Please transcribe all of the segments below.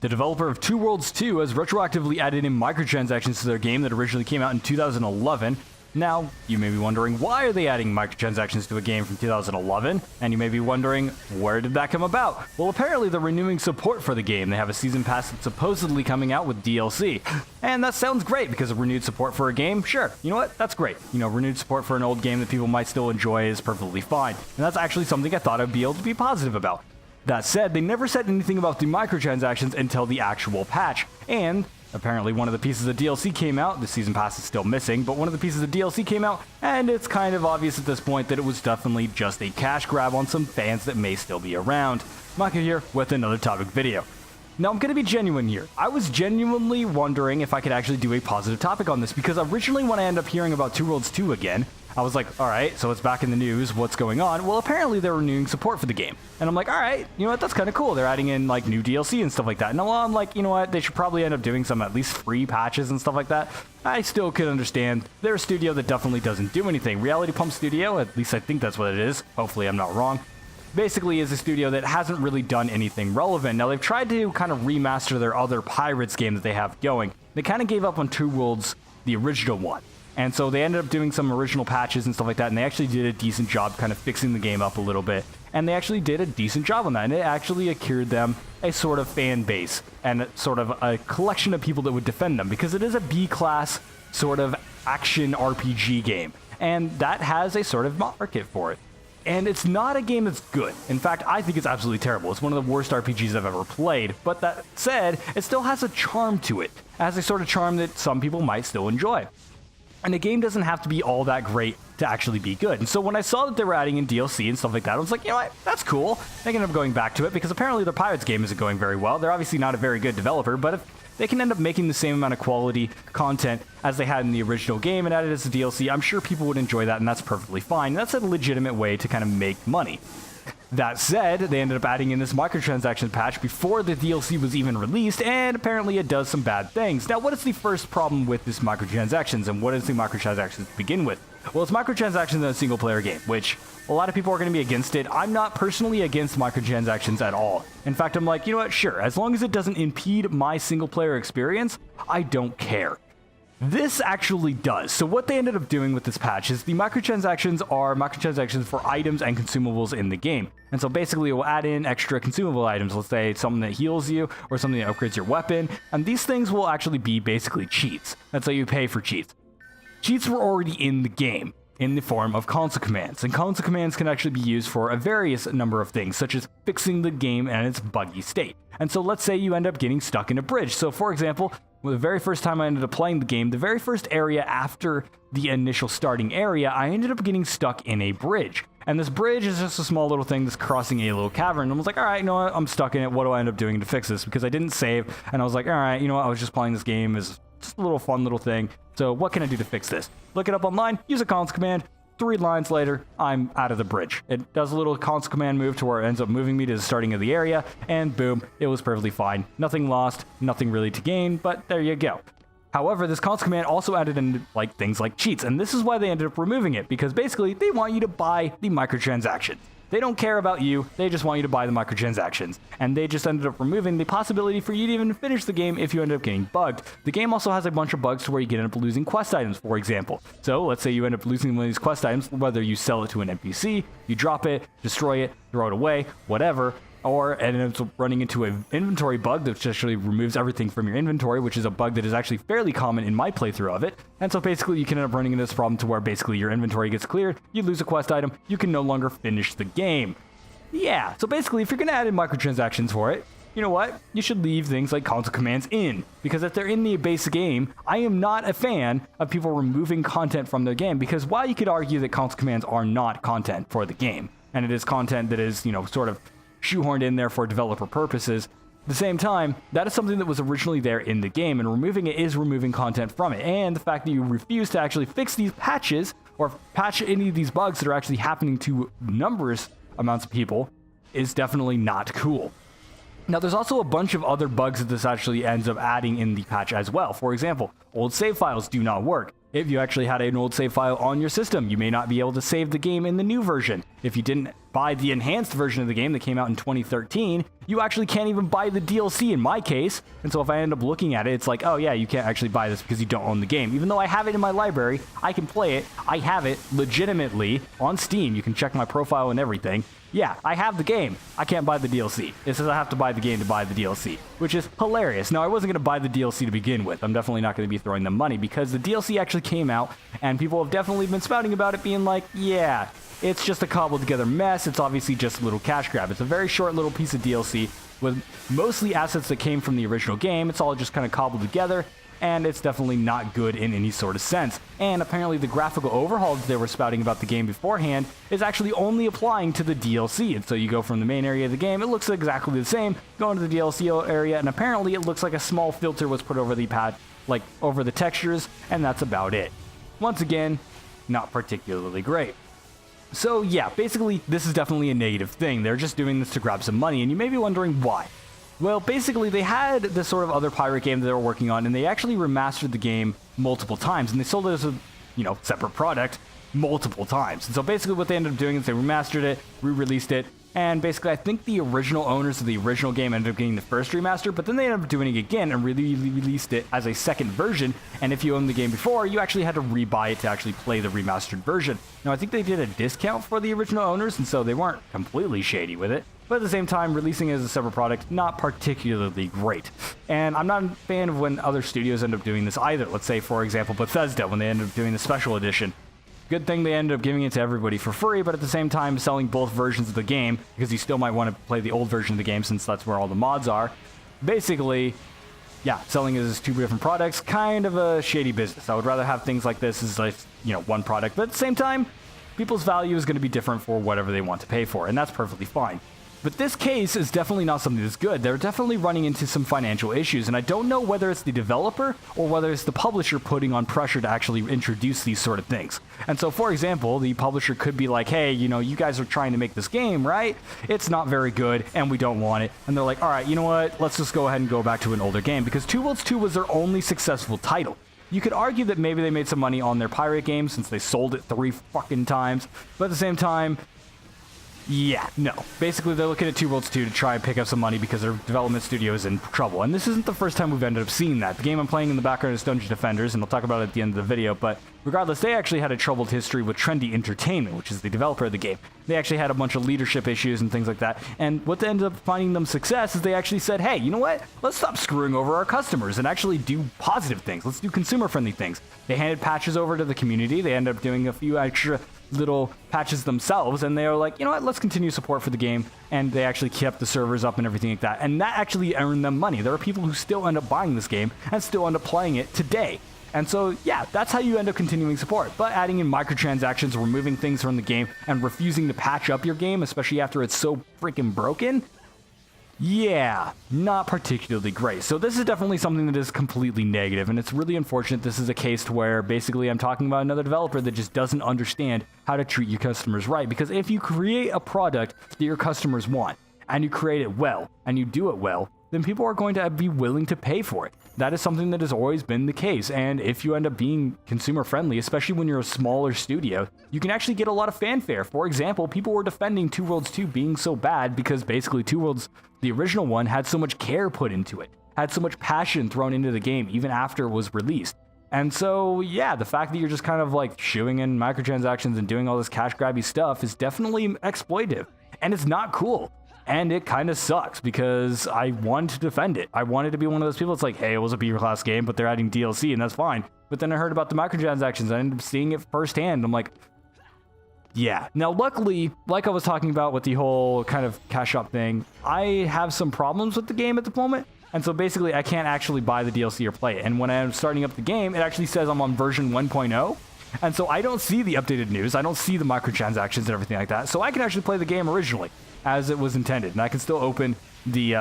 The developer of Two Worlds 2 has retroactively added in microtransactions to their game that originally came out in 2011. Now, you may be wondering, why are they adding microtransactions to a game from 2011? And you may be wondering, where did that come about? Well, apparently they're renewing support for the game. They have a season pass that's supposedly coming out with DLC. And that sounds great, because of renewed support for a game, sure. You know what? That's great. You know, renewed support for an old game that people might still enjoy is perfectly fine. And that's actually something I thought I'd be able to be positive about. That said, they never said anything about the microtransactions until the actual patch. And apparently one of the pieces of DLC came out. The season pass is still missing, but one of the pieces of DLC came out, and it's kind of obvious at this point that it was definitely just a cash grab on some fans that may still be around. Micah here with another topic video. Now, I'm going to be genuine here. I was genuinely wondering if I could actually do a positive topic on this, because originally when I ended up hearing about Two Worlds 2 again, I was like, alright, so it's back in the news, what's going on? Well, apparently they're renewing support for the game. And I'm like, alright, you know what, that's kind of cool. They're adding in, like, new DLC and stuff like that. And well, I'm like, you know what, they should probably end up doing some at least free patches and stuff like that. I still could understand. They're a studio that definitely doesn't do anything. Reality Pump Studio, at least I think that's what it is. Hopefully I'm not wrong. Basically is a studio that hasn't really done anything relevant. Now, they've tried to kind of remaster their other Pirates game that they have going. They kind of gave up on Two Worlds, the original one. And so they ended up doing some original patches and stuff like that, and they actually did a decent job kind of fixing the game up a little bit. And they actually did a decent job on that, and it actually accrued them a sort of fan base and sort of a collection of people that would defend them, because it is a B-class sort of action RPG game, and that has a sort of market for it. And it's not a game that's good. In fact, I think it's absolutely terrible. It's one of the worst RPGs I've ever played. But that said, it still has a charm to it. It has a sort of charm that some people might still enjoy. And a game doesn't have to be all that great to actually be good. And so when I saw that they were adding in DLC and stuff like that, I was like, you know what, that's cool. They ended up going back to it, because apparently their Pirates game isn't going very well. They're obviously not a very good developer, but if they can end up making the same amount of quality content as they had in the original game and add it as a DLC, I'm sure people would enjoy that, and that's perfectly fine. That's a legitimate way to kind of make money. That said, they ended up adding in this microtransaction patch before the DLC was even released, and apparently it does some bad things. Now, what is the first problem with this microtransactions, and what is the microtransactions to begin with? Well, it's microtransactions in a single-player game, which a lot of people are going to be against it. I'm not personally against microtransactions at all. In fact, I'm like, you know what, sure, as long as it doesn't impede my single-player experience, I don't care. This actually does. So what they ended up doing with this patch is the microtransactions are microtransactions for items and consumables in the game. And so basically it will add in extra consumable items. Let's say something that heals you or something that upgrades your weapon. And these things will actually be basically cheats. That's how you pay for cheats. Cheats were already in the game in the form of console commands. And console commands can actually be used for a various number of things, such as fixing the game and its buggy state. And so let's say you end up getting stuck in a bridge. So for example, well, the very first time I ended up playing the game, the very first area after the initial starting area, I ended up getting stuck in a bridge. And this bridge is just a small little thing that's crossing a little cavern. And I was like, all right, you know what? I'm stuck in it. What do I end up doing to fix this? Because I didn't save. And I was like, all right, you know what? I was just playing this game as just a little fun little thing. So what can I do to fix this? Look it up online, use a console command. 3 lines later, I'm out of the bridge. It does a little console command move to where it ends up moving me to the starting of the area, and boom, it was perfectly fine. Nothing lost, nothing really to gain, but there you go. However, this console command also added in like things like cheats, and this is why they ended up removing it, because basically they want you to buy the microtransaction. They don't care about you, they just want you to buy the microtransactions. And they just ended up removing the possibility for you to even finish the game if you end up getting bugged. The game also has a bunch of bugs to where you end up losing quest items, for example. So let's say you end up losing one of these quest items, whether you sell it to an NPC, you drop it, destroy it, throw it away, whatever, or it ends up running into an inventory bug that actually removes everything from your inventory, which is a bug that is actually fairly common in my playthrough of it. And so basically you can end up running into this problem to where basically your inventory gets cleared, you lose a quest item, you can no longer finish the game. Yeah, so basically if you're going to add in microtransactions for it, you know what? You should leave things like console commands in, because if they're in the base game, I am not a fan of people removing content from their game, because while you could argue that console commands are not content for the game, and it is content that is, you know, sort of shoehorned in there for developer purposes, at the same time, that is something that was originally there in the game, and removing it is removing content from it. And the fact that you refuse to actually fix these patches or patch any of these bugs that are actually happening to numerous amounts of people is definitely not cool. Now, there's also a bunch of other bugs that this actually ends up adding in the patch as well. For example, old save files do not work. If you actually had an old save file on your system, you may not be able to save the game in the new version. If you didn't buy the enhanced version of the game that came out in 2013, you actually can't even buy the DLC in my case. And so if I end up looking at it, it's like, oh yeah, you can't actually buy this because you don't own the game. Even though I have it in my library, I can play it. I have it legitimately on Steam. You can check my profile and everything. Yeah, I have the game. I can't buy the DLC. It says I have to buy the game to buy the DLC, which is hilarious. Now, I wasn't going to buy the DLC to begin with. I'm definitely not going to be throwing them money because the DLC actually came out, and people have definitely been spouting about it, being like, yeah, it's just a cobbled together mess. It's obviously just a little cash grab. It's a very short little piece of DLC with mostly assets that came from the original game. It's all just kind of cobbled together, and it's definitely not good in any sort of sense. And apparently the graphical overhaul that they were spouting about the game beforehand is actually only applying to the DLC. And so you go from the main area of the game, it looks exactly the same, go into the DLC area, and apparently it looks like a small filter was put over the pad, like over the textures, and that's about it. Once again, not particularly great. So yeah, basically this is definitely a negative thing. They're just doing this to grab some money, and you may be wondering why. Well, basically, they had this sort of other pirate game that they were working on, and they actually remastered the game multiple times, and they sold it as a, separate product multiple times. And so basically what they ended up doing is they remastered it, re-released it, and basically I think the original owners of the original game ended up getting the first remaster, but then they ended up doing it again and released it as a second version, and if you owned the game before, you actually had to rebuy it to actually play the remastered version. Now, I think they did a discount for the original owners, and so they weren't completely shady with it. But at the same time, releasing it as a separate product, not particularly great. And I'm not a fan of when other studios end up doing this either. Let's say, for example, Bethesda, when they ended up doing the special edition. Good thing they ended up giving it to everybody for free, but at the same time, selling both versions of the game, because you still might want to play the old version of the game since that's where all the mods are. Basically, yeah, selling it as two different products, kind of a shady business. I would rather have things like this as like, one product, but at the same time, people's value is going to be different for whatever they want to pay for, and that's perfectly fine. But this case is definitely not something that's good. They're definitely running into some financial issues, and I don't know whether it's the developer or whether it's the publisher putting on pressure to actually introduce these sort of things. And so, for example, the publisher could be like, hey, you guys are trying to make this game, right? It's not very good, and we don't want it. And they're like, all right, you know what? Let's just go ahead and go back to an older game, because Two Worlds 2 was their only successful title. You could argue that maybe they made some money on their pirate game since they sold it 3 fucking times, but at the same time, yeah, no. Basically, they're looking at Two Worlds 2 to try and pick up some money because their development studio is in trouble. And this isn't the first time we've ended up seeing that. The game I'm playing in the background is Dungeon Defenders, and I'll talk about it at the end of the video. But regardless, they actually had a troubled history with Trendy Entertainment, which is the developer of the game. They actually had a bunch of leadership issues and things like that. And what they ended up finding them success is they actually said, hey, you know what? Let's stop screwing over our customers and actually do positive things. Let's do consumer-friendly things. They handed patches over to the community. They ended up doing a few extra little patches themselves, and they were like, you know what, let's continue support for the game, and they actually kept the servers up and everything like that, and that actually earned them money. There are people who still end up buying this game and still end up playing it today. And so, yeah, that's how you end up continuing support. But adding in microtransactions, removing things from the game, and refusing to patch up your game, especially after it's so freaking broken, yeah, not particularly great. So this is definitely something that is completely negative, and it's really unfortunate this is a case to where basically I'm talking about another developer that just doesn't understand how to treat your customers right. Because if you create a product that your customers want, and you create it well, and you do it well, then people are going to be willing to pay for it. That is something that has always been the case, and if you end up being consumer friendly, especially when you're a smaller studio, you can actually get a lot of fanfare. For example, people were defending Two Worlds 2 being so bad because basically Two Worlds, the original one, had so much care put into it, had so much passion thrown into the game even after it was released. And so, yeah, the fact that you're just kind of like shooing in microtransactions and doing all this cash grabby stuff is definitely exploitive, and it's not cool. And it kind of sucks because I wanted to defend it. I wanted to be one of those people that's like, hey, it was a B-class game, but they're adding DLC, and that's fine. But then I heard about the microtransactions. I ended up seeing it firsthand. I'm like, yeah. Now, luckily, like I was talking about with the whole kind of cash up thing, I have some problems with the game at the moment. And so basically, I can't actually buy the DLC or play it. And when I'm starting up the game, it actually says I'm on version 1.0. And so I don't see the updated news. I don't see the microtransactions and everything like that. So I can actually play the game originally as it was intended. And I can still open the,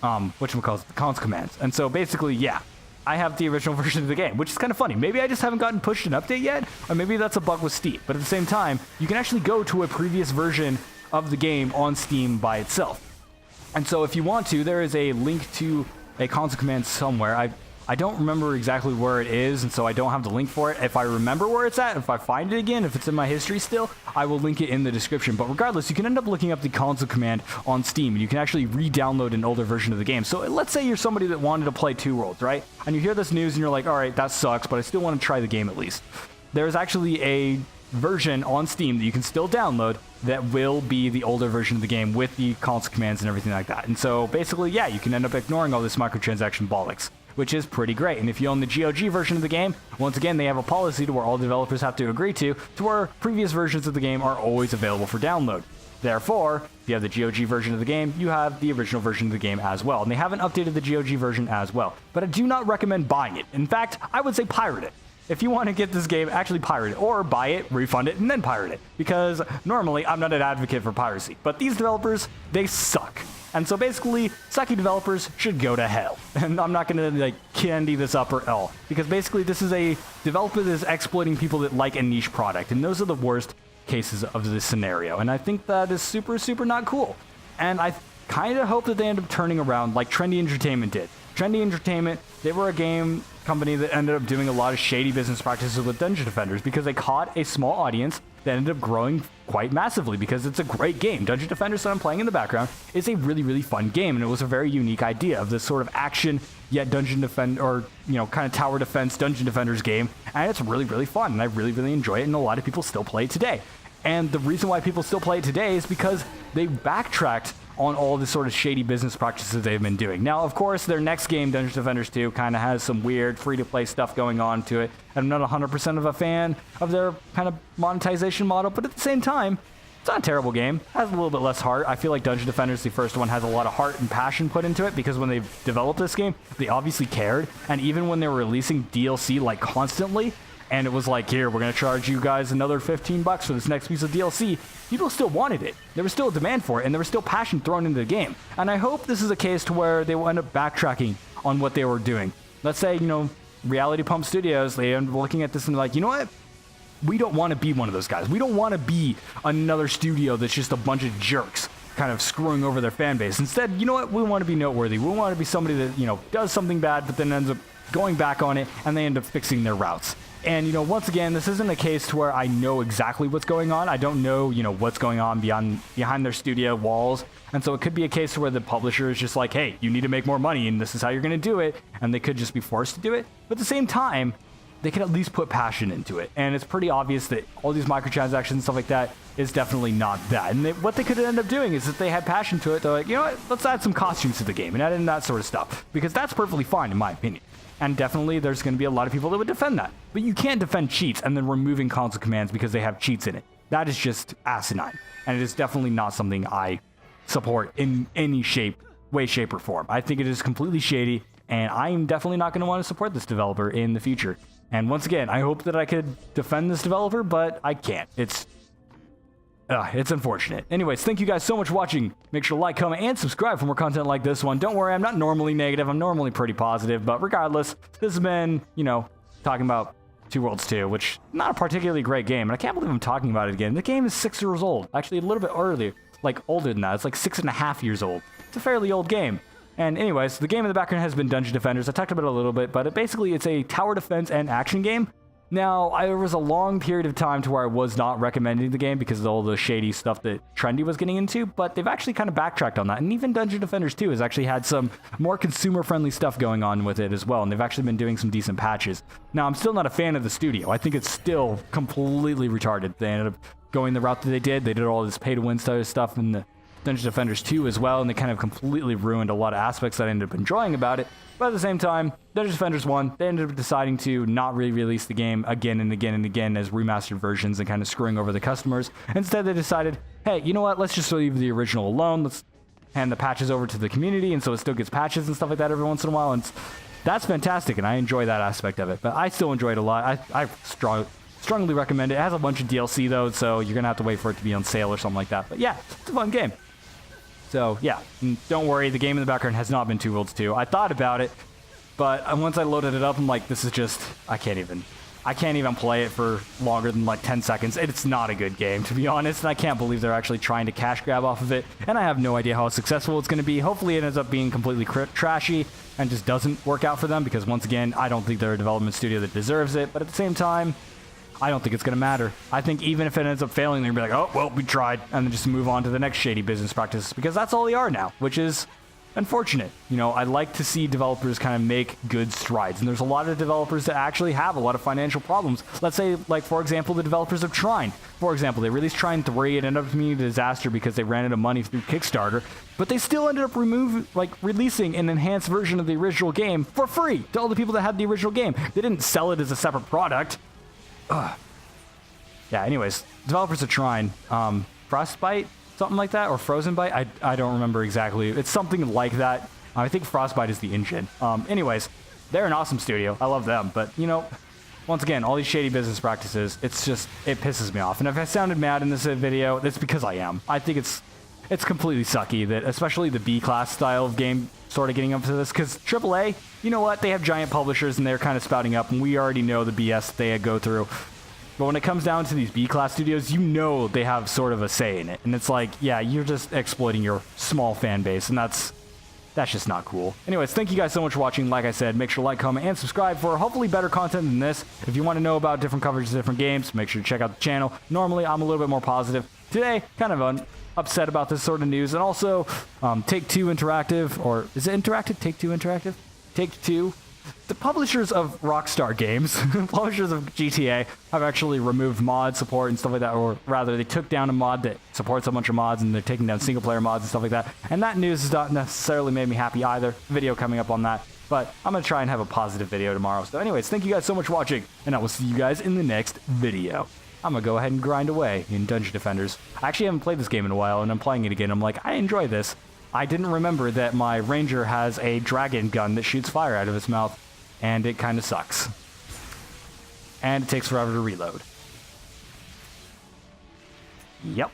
the cons commands. And so basically, yeah, I have the original version of the game, which is kind of funny. Maybe I just haven't gotten pushed an update yet, or maybe that's a bug with Steam. But at the same time, you can actually go to a previous version of the game on Steam by itself. And so if you want to, there is a link to a console command somewhere. I don't remember exactly where it is, and so I don't have the link for it. If I remember where it's at, if I find it again, if it's in my history still, I will link it in the description. But regardless, you can end up looking up the console command on Steam, and you can actually re-download an older version of the game. So let's say you're somebody that wanted to play Two Worlds, right? And you hear this news and you're like, all right, that sucks, but I still want to try the game at least. There's actually a version on Steam that you can still download that will be the older version of the game with the console commands and everything like that. And so basically, yeah, you can end up ignoring all this microtransaction bollocks, which is pretty great. And if you own the GOG version of the game, once again, they have a policy to where all developers have to agree to where previous versions of the game are always available for download. Therefore, if you have the GOG version of the game, you have the original version of the game as well. And they haven't updated the GOG version as well. But I do not recommend buying it. In fact, I would say pirate it. If you want to get this game, actually pirate it, or buy it, refund it, and then pirate it. Because normally, I'm not an advocate for piracy, but these developers, they suck. And so basically, sucky developers should go to hell. And I'm not going to candy this up or all, because basically this is a developer that is exploiting people that like a niche product, and those are the worst cases of this scenario. And I think that is super, super not cool. And I kind of hope that they end up turning around like Trendy Entertainment did. Trendy Entertainment, they were a game company that ended up doing a lot of shady business practices with Dungeon Defenders because they caught a small audience that ended up growing quite massively because it's a great game. Dungeon Defenders that I'm playing in the background is a really, really fun game, and it was a very unique idea of this sort of action yet dungeon defend or kind of tower defense Dungeon Defenders game, and it's really, really fun, and I really, really enjoy it, and a lot of people still play it today. And the reason why people still play it today is because they backtracked on all the sort of shady business practices they've been doing. Now, of course, their next game, Dungeon Defenders 2, kind of has some weird free-to-play stuff going on to it, and I'm not 100% of a fan of their kind of monetization model, but at the same time, it's not a terrible game. It has a little bit less heart. I feel like Dungeon Defenders, the first one, has a lot of heart and passion put into it because when they developed this game, they obviously cared, and even when they were releasing DLC constantly, and it was like, here, we're going to charge you guys another $15 for this next piece of DLC, people still wanted it. There was still a demand for it, and there was still passion thrown into the game. And I hope this is a case to where they will end up backtracking on what they were doing. Let's say, Reality Pump Studios, they end up looking at this and like, you know what? We don't want to be one of those guys. We don't want to be another studio that's just a bunch of jerks kind of screwing over their fan base. Instead, you know what? We want to be noteworthy. We want to be somebody that, does something bad, but then ends up going back on it, and they end up fixing their routes. And, once again, this isn't a case to where I know exactly what's going on. I don't know, what's going on behind their studio walls. And so it could be a case where the publisher is just like, hey, you need to make more money, and this is how you're going to do it. And they could just be forced to do it. But at the same time, they could at least put passion into it. And it's pretty obvious that all these microtransactions and stuff like that is definitely not that. And what they could end up doing is if they had passion to it, they're like, you know what, let's add some costumes to the game and add in that sort of stuff. Because that's perfectly fine, in my opinion. And definitely there's going to be a lot of people that would defend that. But you can't defend cheats and then removing console commands because they have cheats in it. That is just asinine. And it is definitely not something I support in any way, shape, or form. I think it is completely shady, and I am definitely not going to want to support this developer in the future. And once again, I hope that I could defend this developer, but I can't. It's unfortunate. Anyways, thank you guys so much for watching. Make sure to like, comment, and subscribe for more content like this one. Don't worry, I'm not normally negative. I'm normally pretty positive. But regardless, this has been, talking about Two Worlds 2, which not a particularly great game. And I can't believe I'm talking about it again. The game is 6 years old. Actually, a little bit earlier. Older than that. It's 6.5 years old. It's a fairly old game. And anyways, the game in the background has been Dungeon Defenders. I talked about it a little bit, but it's a tower defense and action game. Now, there was a long period of time to where I was not recommending the game because of all the shady stuff that Trendy was getting into, but they've actually kind of backtracked on that. And even Dungeon Defenders 2 has actually had some more consumer-friendly stuff going on with it as well, and they've actually been doing some decent patches. Now, I'm still not a fan of the studio. I think it's still completely retarded. They ended up going the route that they did. They did all this pay-to-win stuff in the Dungeon Defenders 2 as well, and they kind of completely ruined a lot of aspects that I ended up enjoying about it. But at the same time, Dungeon Defenders 1, they ended up deciding to not re-release the game again and again and again as remastered versions and kind of screwing over the customers. Instead, they decided, hey, you know what, let's just leave the original alone. Let's hand the patches over to the community, and so it still gets patches and stuff like that every once in a while, and that's fantastic, and I enjoy that aspect of it. But I still enjoy it a lot. I strongly recommend it. It has a bunch of DLC, though, so you're going to have to wait for it to be on sale or something like that. But yeah, it's a fun game. So, yeah, don't worry, the game in the background has not been Two Worlds 2. I thought about it, but once I loaded it up, I'm like, this is just, I can't even. I can't even play it for longer than like 10 seconds. It's not a good game, to be honest, and I can't believe they're actually trying to cash grab off of it, and I have no idea how successful it's going to be. Hopefully it ends up being completely trashy and just doesn't work out for them, because once again, I don't think they're a development studio that deserves it, but at the same time, I don't think it's going to matter. I think even if it ends up failing, they're going to be like, oh, well, we tried, and then just move on to the next shady business practice, because that's all they are now, which is unfortunate. You know, I like to see developers kind of make good strides, and there's a lot of developers that actually have a lot of financial problems. Let's say, like, for example, the developers of Trine. For example, they released Trine 3, and ended up being a disaster because they ran out of money through Kickstarter, but they still ended up releasing an enhanced version of the original game for free to all the people that had the original game. They didn't sell it as a separate product. Ugh. Yeah, anyways, developers of Trine, Frostbite? Something like that, or Frozen Bite? I don't remember exactly. It's something like that. I think Frostbite is the engine. Anyways, they're an awesome studio. I love them, but, you know, once again, all these shady business practices, it's just, it pisses me off. And if I sounded mad in this video, that's because I am. I think it's completely sucky that, especially the B-class style of game sort of getting up to this, because AAA, you know what, they have giant publishers and they're kind of spouting up, and we already know the BS they go through. But when it comes down to these B-class studios, you know they have sort of a say in it. And it's like, yeah, you're just exploiting your small fan base, and that's just not cool. Anyways, thank you guys so much for watching. Like I said, make sure to like, comment, and subscribe for hopefully better content than this. If you want to know about different coverages of different games, make sure to check out the channel. Normally, I'm a little bit more positive. Today, kind of upset about this sort of news. And also, Take-Two Interactive, or is it Interactive? Take-Two Interactive? Take-Two. The publishers of Rockstar Games, publishers of GTA, have actually removed mod support and stuff like that, or rather, they took down a mod that supports a bunch of mods, and they're taking down single-player mods and stuff like that. And that news has not necessarily made me happy either. Video coming up on that, but I'm going to try and have a positive video tomorrow. So anyways, thank you guys so much for watching, and I will see you guys in the next video. I'm going to go ahead and grind away in Dungeon Defenders. I actually haven't played this game in a while, and I'm playing it again. I'm like, I enjoy this. I didn't remember that my ranger has a dragon gun that shoots fire out of its mouth, and it kind of sucks. And it takes forever to reload. Yep.